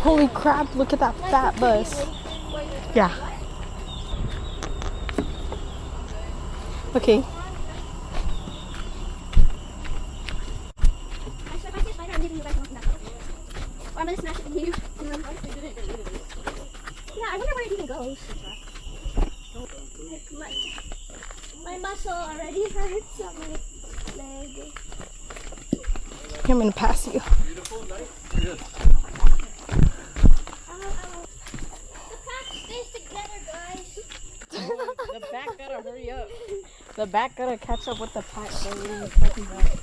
Holy crap, look at that fat bus. Yeah. Okay. I'm gonna smash it in you. Yeah, I wonder where it even goes. My muscle already hurts on my leg. I'm gonna pass you. Beautiful, nice. Good. The pack stays together, guys. The back gotta hurry up. The back gotta catch up with the pack. So we're fucking back.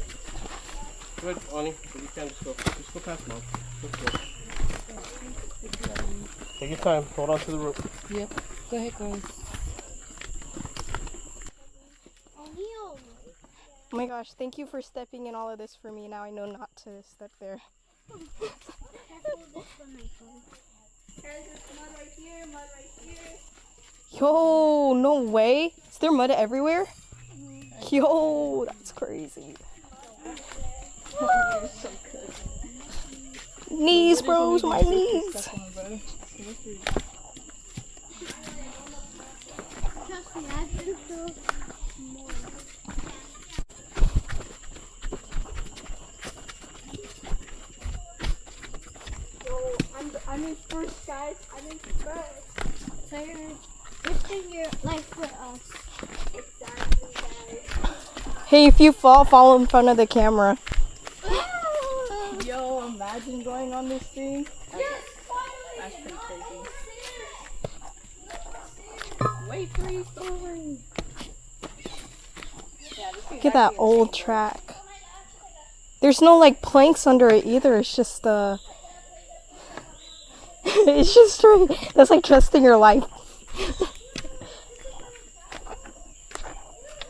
Good, Ani. You can just go past mom. Let's go. Take your time. Hold on to the rope. Yep. Go ahead, guys. Oh my gosh, thank you for stepping in all of this for me. Now I know not to step there. Yo, no way. Is there mud everywhere? Yo, that's crazy. Knees, bros, my knees. Just imagine so small. I'm in first, guys. I'm in first. So you're risking your life for us. Exactly, guys. Hey, if you fall in front of the camera. Yo, imagine going on this thing. Yes, That's pretty crazy. Wait for you, story. Look at that old track. There's no like planks under it either. It's just it's just straight. That's like trusting your life.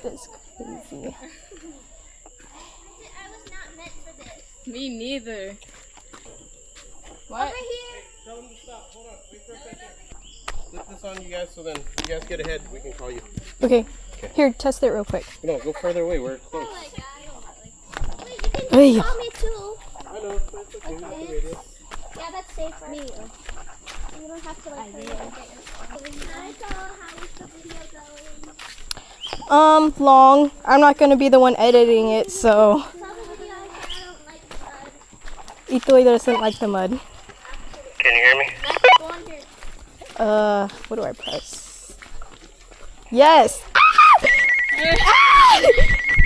That's crazy. I was not meant for this. Me neither. What? Over here. Tell them to stop. Hold on. Wait for a second. Flip this on you guys so then you guys get ahead. We can call you. Okay. Here, test it real quick. No, go further away. We're close. Oh my god. Wait, you can call me too. I know. That's okay. That's the radio. Yeah, that's safer. Me. You don't have to like hurry up and get your phone. Naiiko, how is the video going? Long. I'm not gonna be the one editing it, so Tell the video I don't like Itoy doesn't like the mud. Can you hear me? go on here. What do I press? Yes!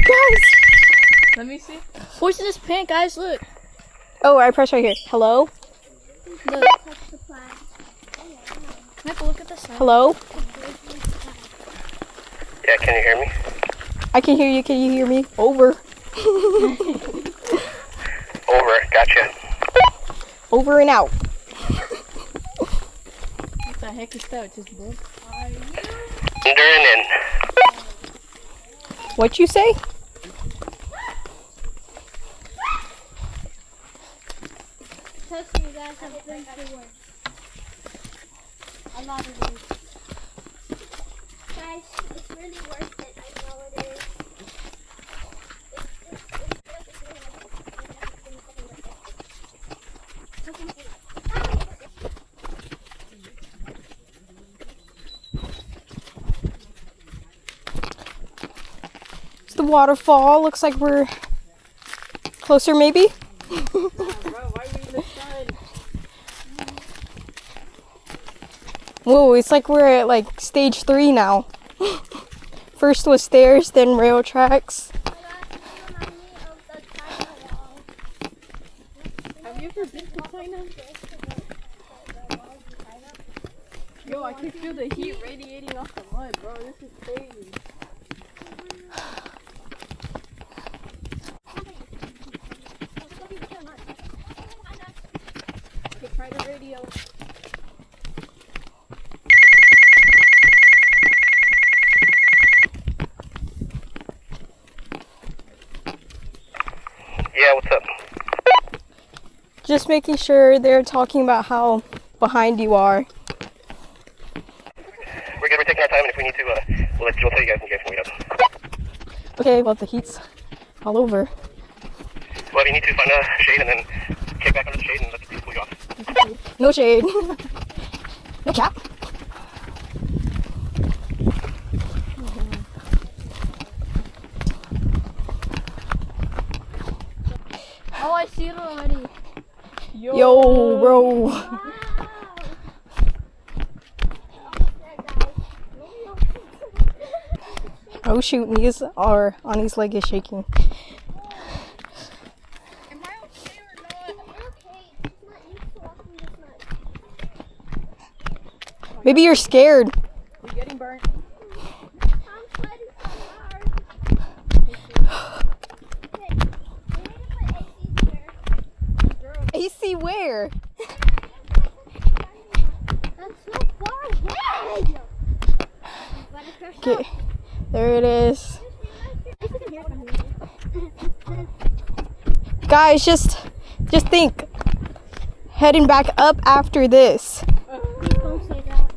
Guys! Let me see. Where's this pink, guys? Look. Oh, I press right here. Hello? Look. Touch the plant. Michael, look at this side. Hello? Yeah, can you hear me? I can hear you. Can you hear me? Over. Over. Gotcha. Over and out. What the heck is that? Just broke. Under and in. What you say? Trust me, you guys have been through work. A lot of these. Guys, it's really worth it. I know it is. It's the waterfall. Looks like we're closer, maybe. Whoa, it's like we're at like stage 3 now. First was stairs, then rail tracks. Have you ever been to China? Yo, I can feel the heat radiating off the mud, bro. This is crazy. Okay, try the radio. Yeah, what's up? Just making sure they're talking about how behind you are. We're good. We're taking our time, and if we need to, we'll tell you guys, and you guys can wait up. Okay, well the heat's all over. Well, if you need to, find a shade and then kick back under the shade and let the breeze cool you off. No shade. No cap. Oh, I see it already. Yo, bro. Wow. Oh shoot, knees are on his leg is shaking. Am I okay or not? You're okay. She's not used to walking this much. Maybe you're scared. We're getting burnt. I'm sweating so hard. Okay, we need to put AC here. AC where? That's so far away. Okay, there it is. Guys, just think. Heading back up after this.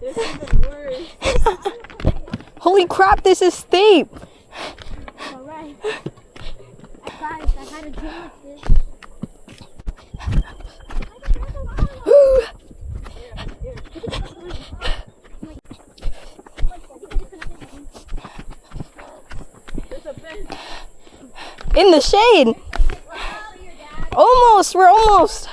This is even worse. Holy crap, this is steep. Alright. Guys, I had a dream like this. In the shade. Almost, we're almost.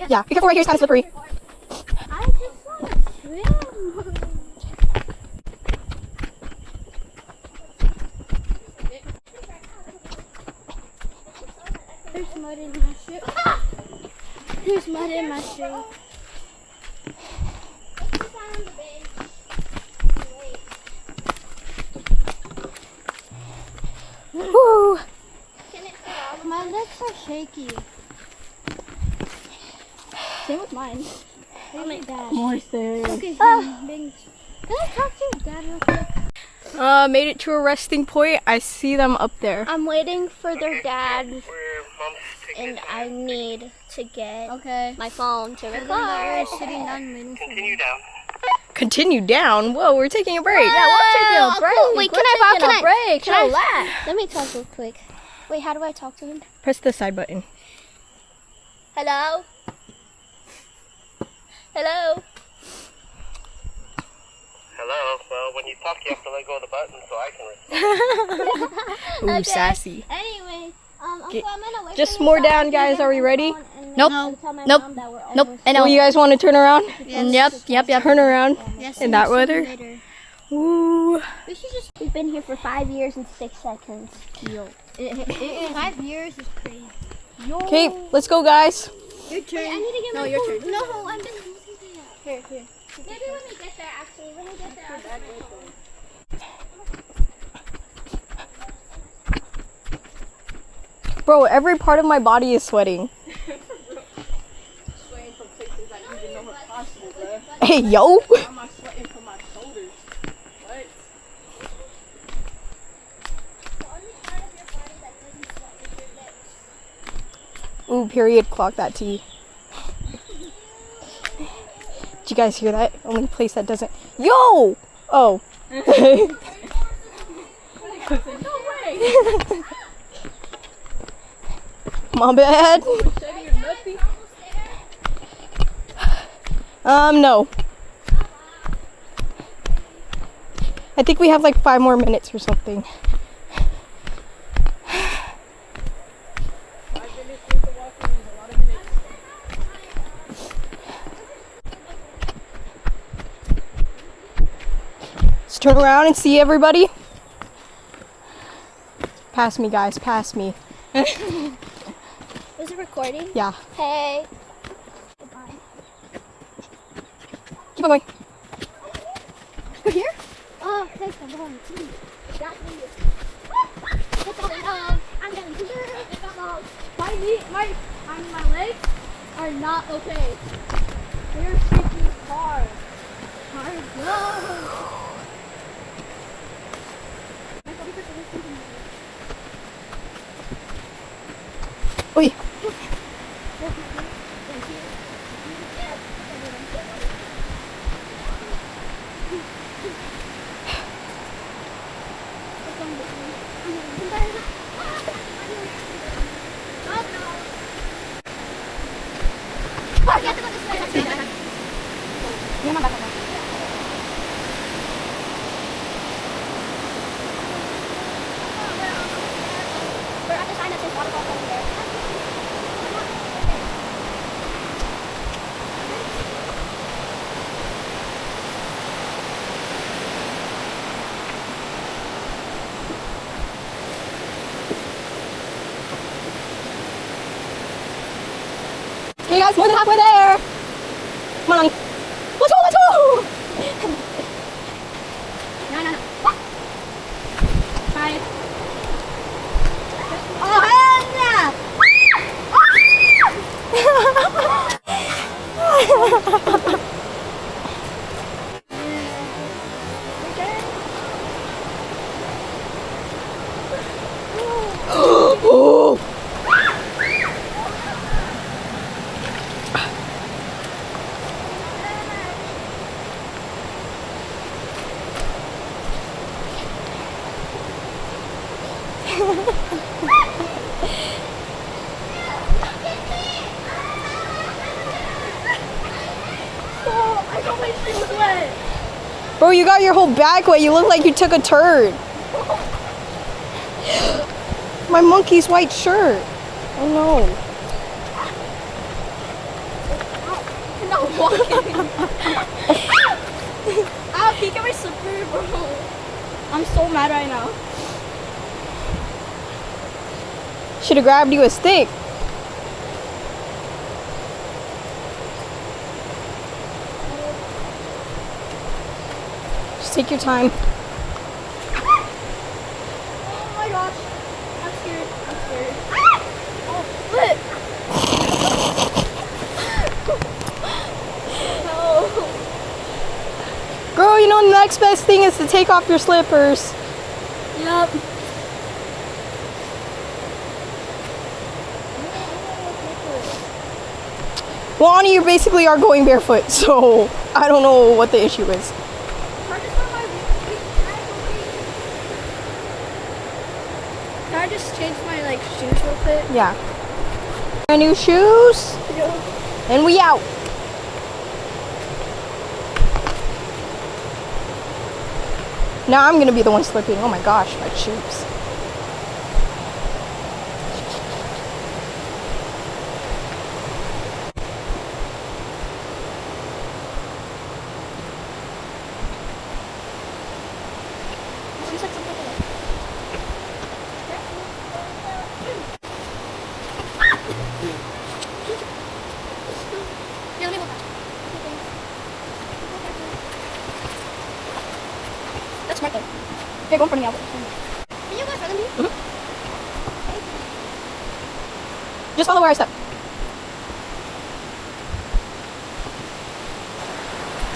Yeah, be careful right here, it's kind of slippery. I just want to swim. There's mud in my shoe. There's mud in my shoe. Woo. My legs are shaky. Same with mine. Same with Dad. More stairs. Okay, can I talk to your dad real quick? Made it to a resting point. I see them up there. I'm waiting for their dad, and I need to get my phone to record. Sitting down waiting for Continue down. Continue down. Whoa, we're taking a break. Yeah, we're taking a break. Cool. Wait, can I break? Can I? Let me talk real quick. Wait, how do I talk to him? Press the side button. Hello? Hello? Hello. Well, when you talk, you have to let go of the button so I can respond. Ooh, Okay. sassy. Anyway, Okay, I'm gonna wait just for you more so I down, can guys. get Are we my ready? phone and Nope. then tell my Nope. mom that we're Nope. almost I know. You guys want to turn around? Yes. Yep. Turn around. Yes, in that weather? later. Ooh. We should just. We've been here for 5 years and 6 seconds. Yo. 5 years is crazy. Okay, let's go, guys. Your turn. Wait, I need to get my your phone. turn. No, I've been looking at it. Here. Maybe when we get there, actually. When we get there, I'll get my phone. Bro, every part of my body is sweating. Sweating from places I didn't even know were possible, bro. Hey, yo. Why am I sweating from my shoulders? What? The only part of your body that doesn't sweat is your lips. Ooh, period. Clock that T. Did you guys hear that? Only place that doesn't. Yo! Oh. No way! My bad. Shedding your nothing? No. I think we have like 5 more minutes or something. 5 minutes worth of walking is a lot of minutes. Let's turn around and see everybody. Pass me, guys. Pass me. Was it recording? Yeah. Hey. Goodbye. Keep on going. We're here? Oh, thanks for going. Got me. I'm gonna do this. My legs are not okay. They're shaking hard. Hard go. Oi. Okay, guys, more than halfway there. Come on, Ani. Let's go, let's go. No. 5. Oh, hell yeah! Oh. I got my shoes wet. Bro, you got your whole back wet. You look like you took a turd. My monkey's white shirt. Oh no. I'm not walking. Ow, he got my slipper, bro. I'm so mad right now. Should have grabbed you a stick. Just take your time. Oh my gosh. I'm scared. Oh, flip. No. Girl, you know the next best thing is to take off your slippers. Yup. Well, Ani, you basically are going barefoot, so I don't know what the issue is. Can I just change my like shoes real quick? Yeah. Brand new shoes, and we out. Now I'm gonna be the one slipping. Oh my gosh, my shoes. That's smart though. Here, go in front of me. Can you go in front of me? Just follow where I step.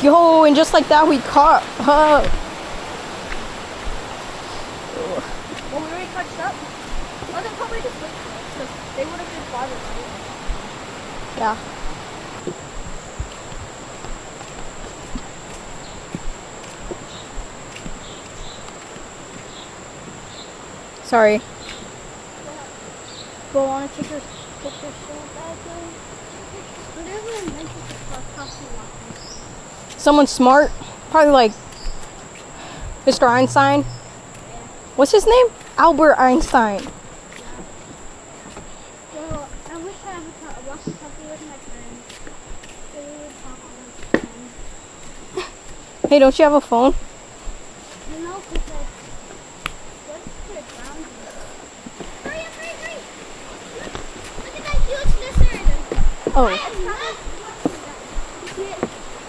Yo, and just like that, we caught her. Well, we already touched up. Oh, then probably just wait for us, because they would have been farther. Yeah. Sorry. Bro, I want to take your picture so badly. Whatever I mentioned to Someone smart, probably like Mr. Einstein. What's his name? Albert Einstein. Well, I wish I had watched something with my friends. They would talk on the phone. Hey, don't you have a phone? You know, because like, what's the ground? Hurry! Look at that huge lizard! Oh.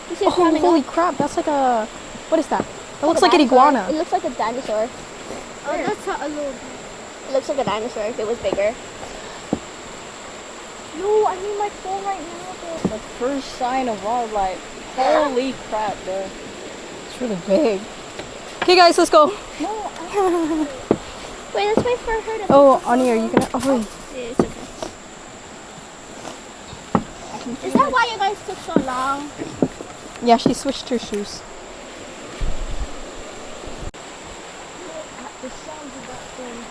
You see it Oh, coming holy up? crap! That's like a. What is that? That looks like an iguana. It looks like a dinosaur. Oh, that's a little. It looks like a dinosaur if it was bigger. No, I need my phone right now, bro. The first sign of wildlife. Holy crap, bro. It's really big. Okay, guys, let's go. No, wait, let's wait for her to. Oh, Ani, are you gonna? Oh, wait. Yeah, it's okay. Is that why you guys took so long? Yeah, she switched her shoes. The sounds of that thing.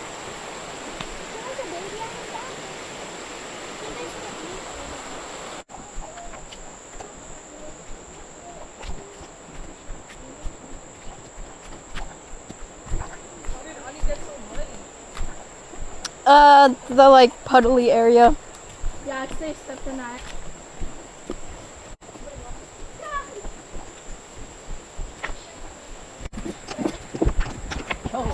The like puddly area. Yeah, I'd say stepped in that.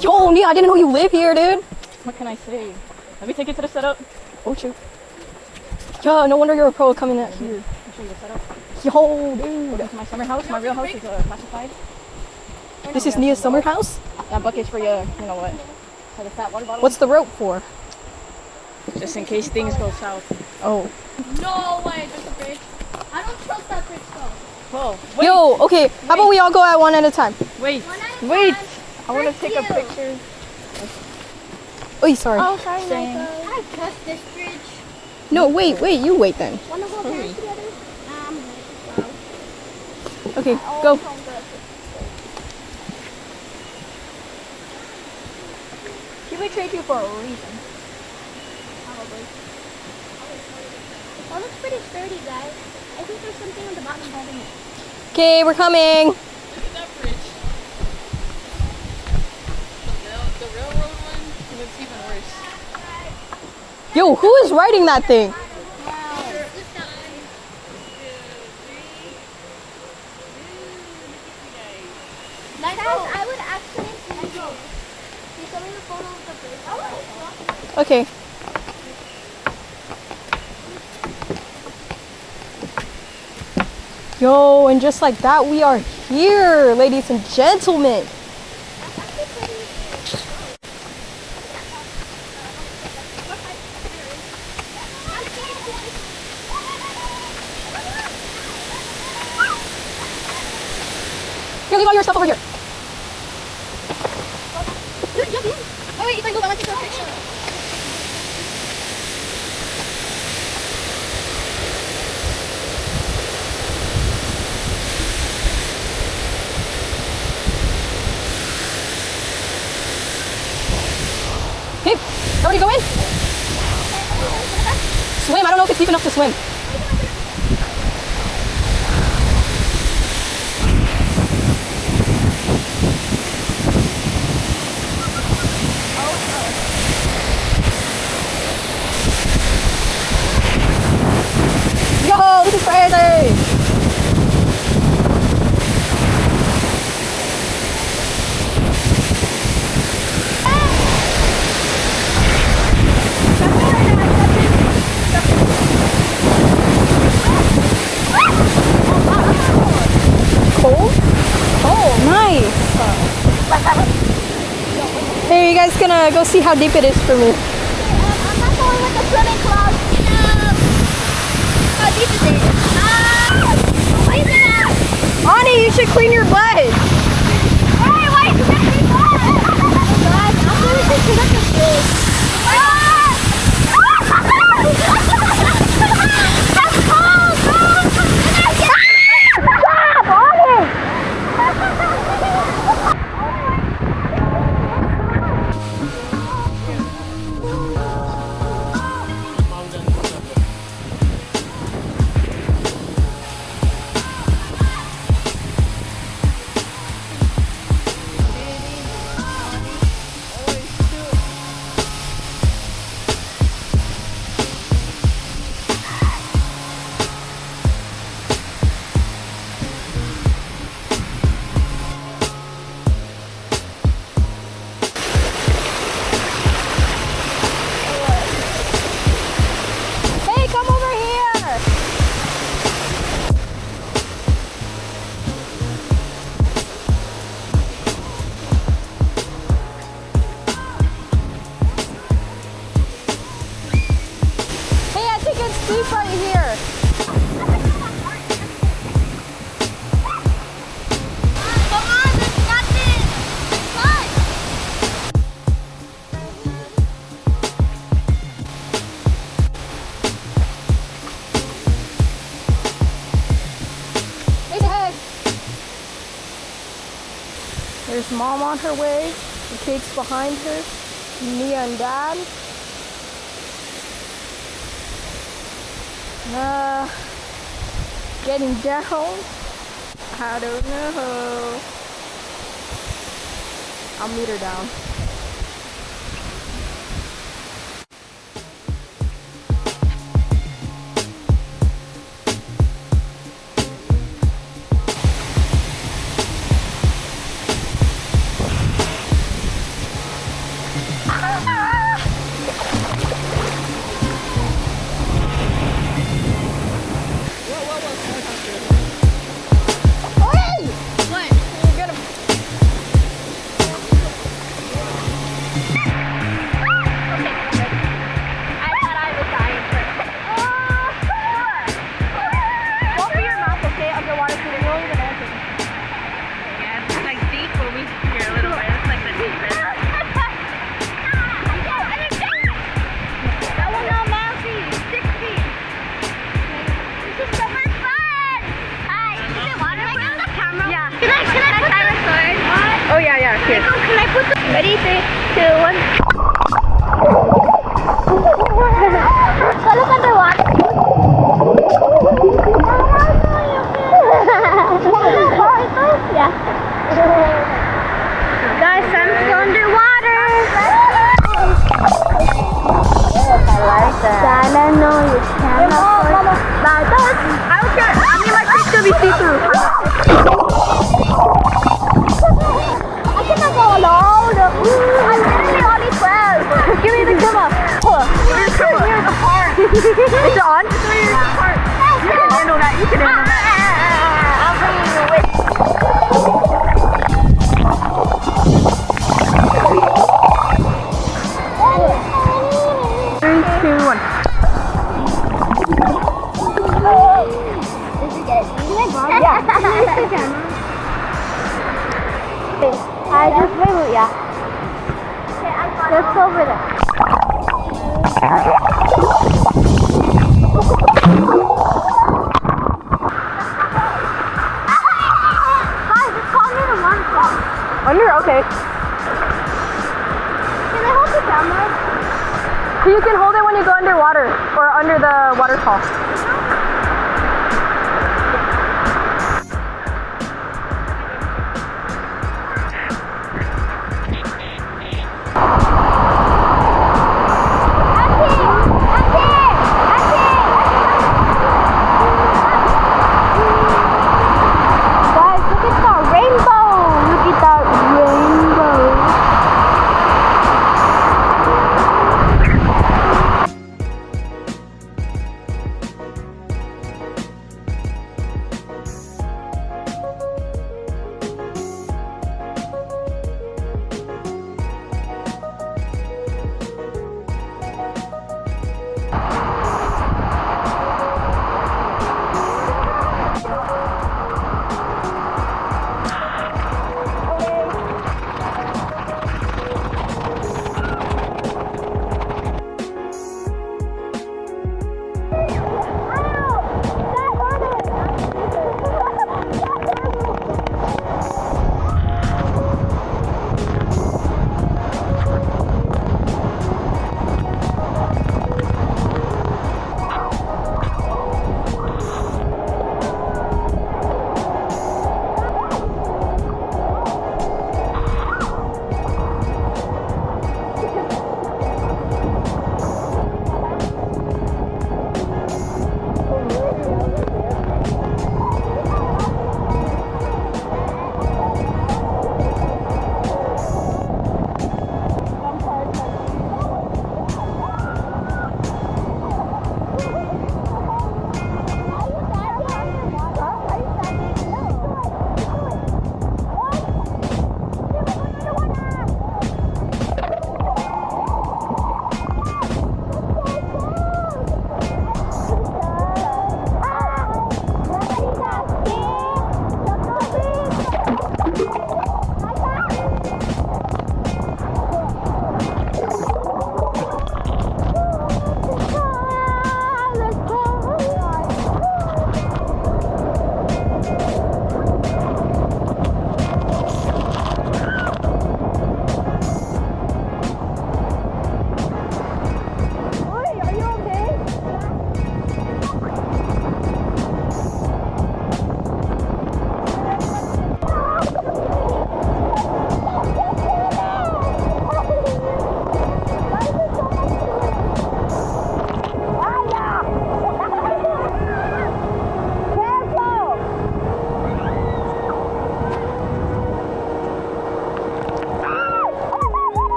Yo, Nia, I didn't know you live here, dude. What can I say? Let me take you to the setup. Oh shoot. Yo, no wonder you're a pro coming out here. I'll show you the setup. Yo, dude. This is my summer house. My real house is classified. This is Nia's summer house? That bucket's for your, you know what, for the fat water bottle. What's the rope for? Just in case things go south. Oh. No way, there's a bridge. I don't trust that bridge though. Whoa, wait. Yo, okay. How about we all go at one at a time? Wait. One at a Wait. time. I want to Thank take a you. picture. Oh, sorry. Oh, sorry, Saying- Naiiko. I trust this bridge. No, wait, you wait then. Wanna hold Hurry. hands together? Okay, go. People trade you for a reason. Probably. That looks pretty sturdy, guys. I think there's something on the bottom holding it. Okay, we're coming. Look at that bridge. The railroad one looks even worse. Yo, who is riding that thing? Guys, I would actually see you. Can you show me the photo of the bridge? Okay. Yo, and just like that, we are here, ladies and gentlemen. Here, leave all your stuff over here. Oh wait, if I move, I want to take a picture. Okay, everybody go in. Swim, I don't know if it's deep enough to swim. Yo, this is crazy. Cold? Oh, nice. Hey, you guys gonna go see how deep it is for me? I'm not going with the swimming club. No. How deep is it? Why is it out? Ani, you should clean your butt. Wait, you can't be fun. Guys, I'm going to shoot up the fish. That's cold, bro. Stop, Ani. Hey, come over here. Hey, I think it's deep right here. Come on, there's nothing. It's fun. Hey, hey. There's mom on her way. The kids behind her. Nia and dad. Getting down. I don't know. I'll meet her down. I don't know, you can't afford it. I don't care. I need my fish to be see-through. I cannot go alone. I'm literally only 12. Give me the camera. Hold on. Here's the part. Is it on? Here's the part. You can handle that. You can handle that. I'll bring you with. 3, 2, 1. Did you get it? Yeah. I just wait with ya. Just over there. Guys, just call me the waterfall. Under? Okay. Can I hold the camera? So you can hold it when you go underwater or under the waterfall. Guys, look at that rainbow! Look at that rainbow!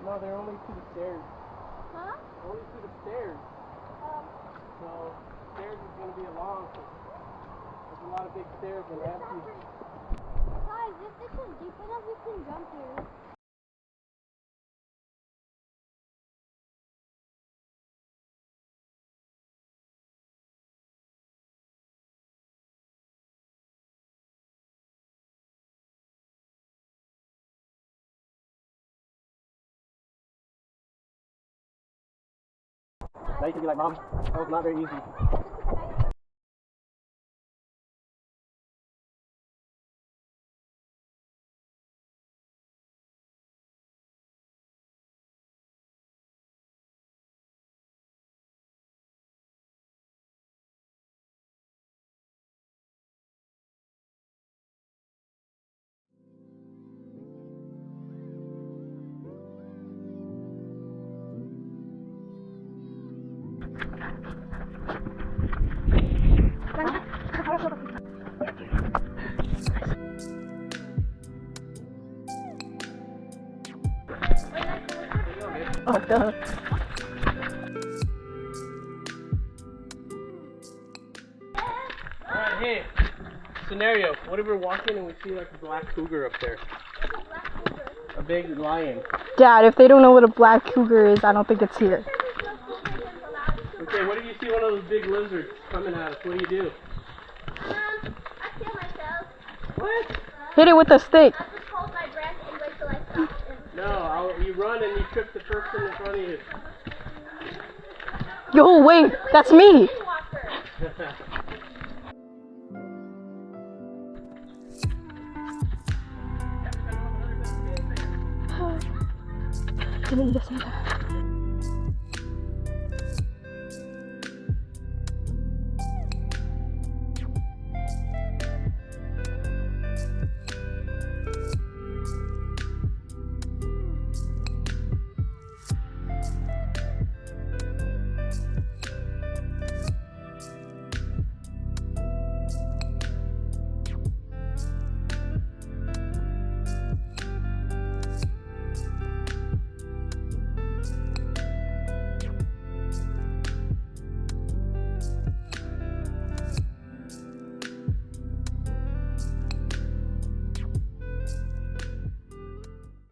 No, they're only to the stairs. Huh? Only to the stairs. So, stairs is going to be along. So there's a lot of big stairs and empty. Guys, if this is deep enough, we can jump here. Now you can be like, Mom, that was not very easy. Oh, duh. Alright, hey. Scenario. What if we're walking and we see like a black cougar up there? A big lion. Dad, if they don't know what a black cougar is, I don't think it's here. Okay, what if you see one of those big lizards coming at us? What do you do? I feel myself. What? Hit it with a stick. I'll just hold my breath and wait till I stop. No, you run and you trip the person in front of you. Yo, wait, that's me. Give me this.